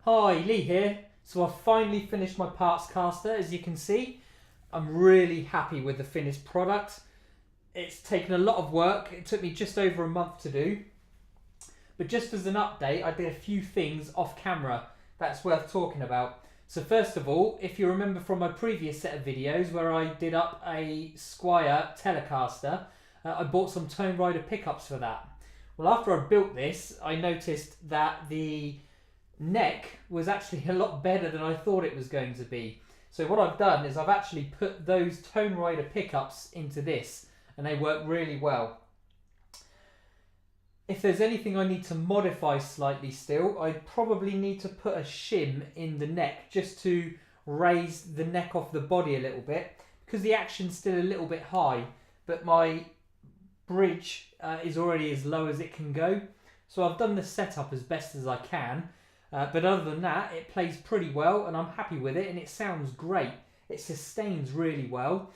Hi, Lee here. So I've finally finished my Partscaster. As you can see, I'm really happy with the finished product. It's taken a lot of work. It took me just over a month to do. But just as an update, I did a few things off camera that's worth talking about. So first of all, if you remember from my previous set of videos where I did up a Squire Telecaster, I bought some Tone Rider pickups for that. Well, after I built this, I noticed that the neck was actually a lot better than I thought it was going to be. So what I've done is I've actually put those Tone Rider pickups into this, and they work really well. If there's anything I need to modify slightly still, I probably need to put a shim in the neck just to raise the neck off the body a little bit, because the action's still a little bit high, but my bridge is already as low as it can go. So I've done the setup as best as I can. But other than that, it plays pretty well and I'm happy with it and it sounds great. It sustains really well.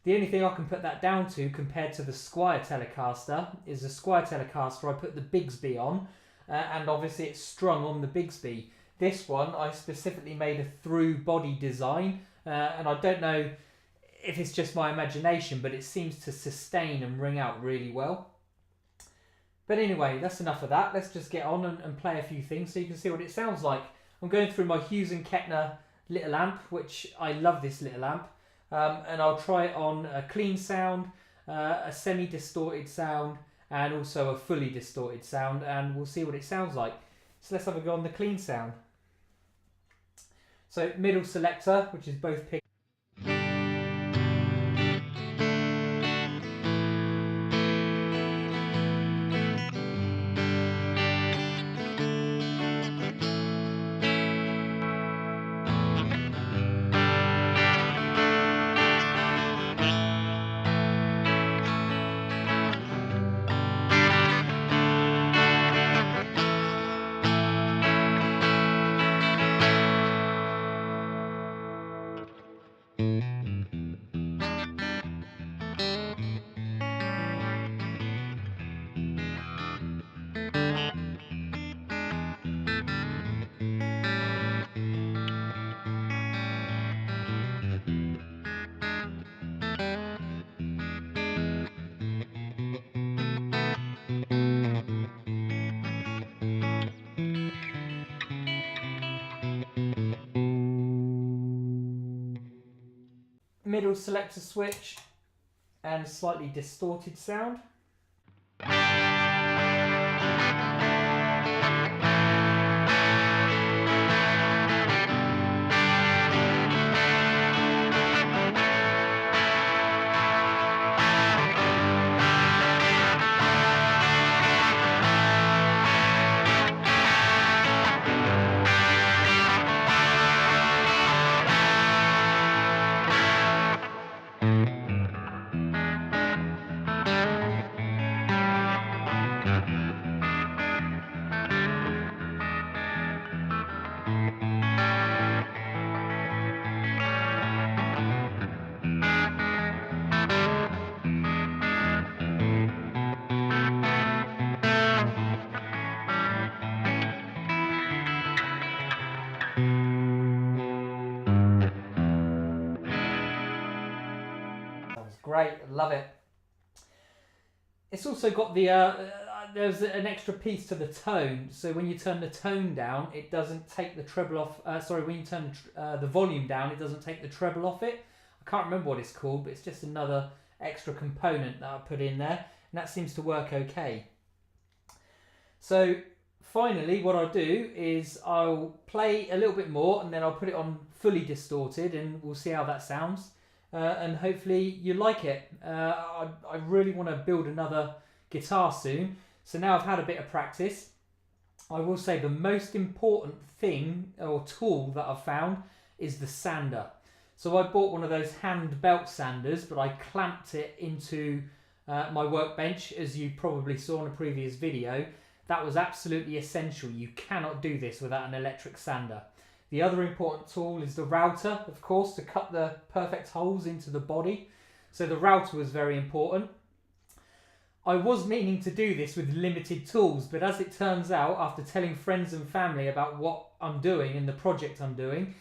The only thing I can put that down to compared to the Squire Telecaster is the Squire Telecaster I put the Bigsby on and obviously it's strung on the Bigsby. This one I specifically made a through body design and I don't know if it's just my imagination, but it seems to sustain and ring out really well. But anyway, that's enough of that. Let's just get on and play a few things so you can see what it sounds like. I'm going through my Hughes & Kettner little amp, which I love this little amp. And I'll try it on a clean sound, a semi-distorted sound, and also a fully distorted sound, and we'll see what it sounds like. So let's have a go on the clean sound. So middle selector, which is both picked. Middle selector switch and slightly distorted sound. Great, love it. It's also got the there's an extra piece to the tone, so when you turn the tone down, it doesn't take the treble off. Sorry, when you turn the volume down, it doesn't take the treble off it. I can't remember what it's called, but it's just another extra component that I put in there, and that seems to work okay. So finally, what I'll do is I'll play a little bit more, and then I'll put it on fully distorted, and we'll see how that sounds. And hopefully you like it. I really want to build another guitar soon. So now I've had a bit of practice. I will say the most important thing or tool that I've found is the sander. So I bought one of those hand belt sanders, but I clamped it into my workbench, as you probably saw in a previous video. That was absolutely essential. You cannot do this without an electric sander. The other important tool is the router, of course, to cut the perfect holes into the body. So the router was very important. I was meaning to do this with limited tools, but as it turns out, after telling friends and family about what I'm doing and the project I'm doing,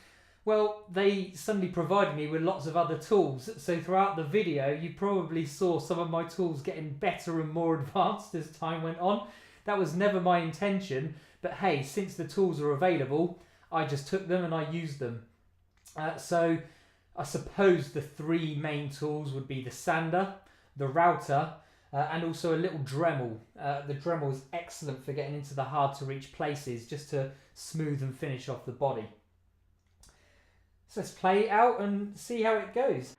well, they suddenly provided me with lots of other tools. So throughout the video, you probably saw some of my tools getting better and more advanced as time went on. That was never my intention, but hey, since the tools are available, I just took them and I used them. So I suppose the three main tools would be the sander, the router, and also a little Dremel. The Dremel is excellent for getting into the hard to reach places, just to smooth and finish off the body. So let's play it out and see how it goes.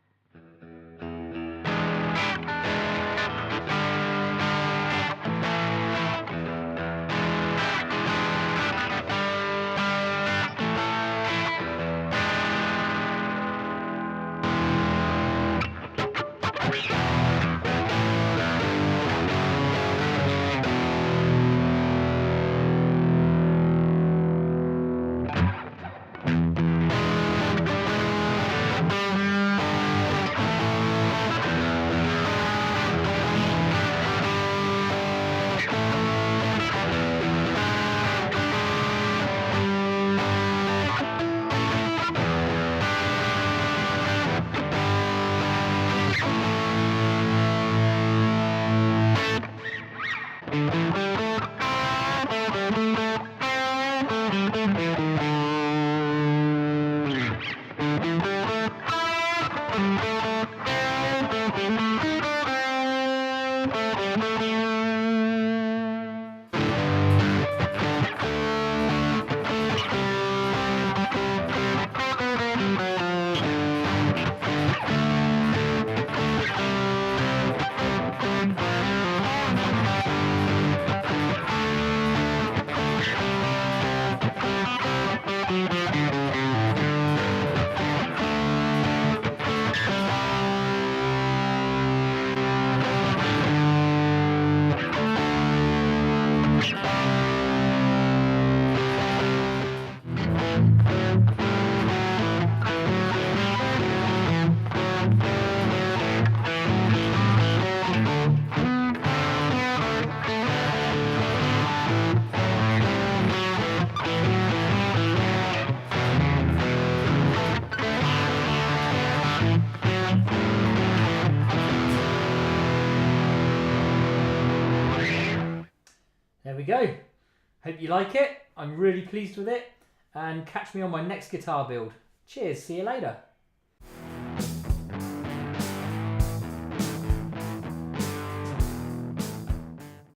There we go. Hope you like it. I'm really pleased with it. And catch me on my next guitar build. Cheers. See you later.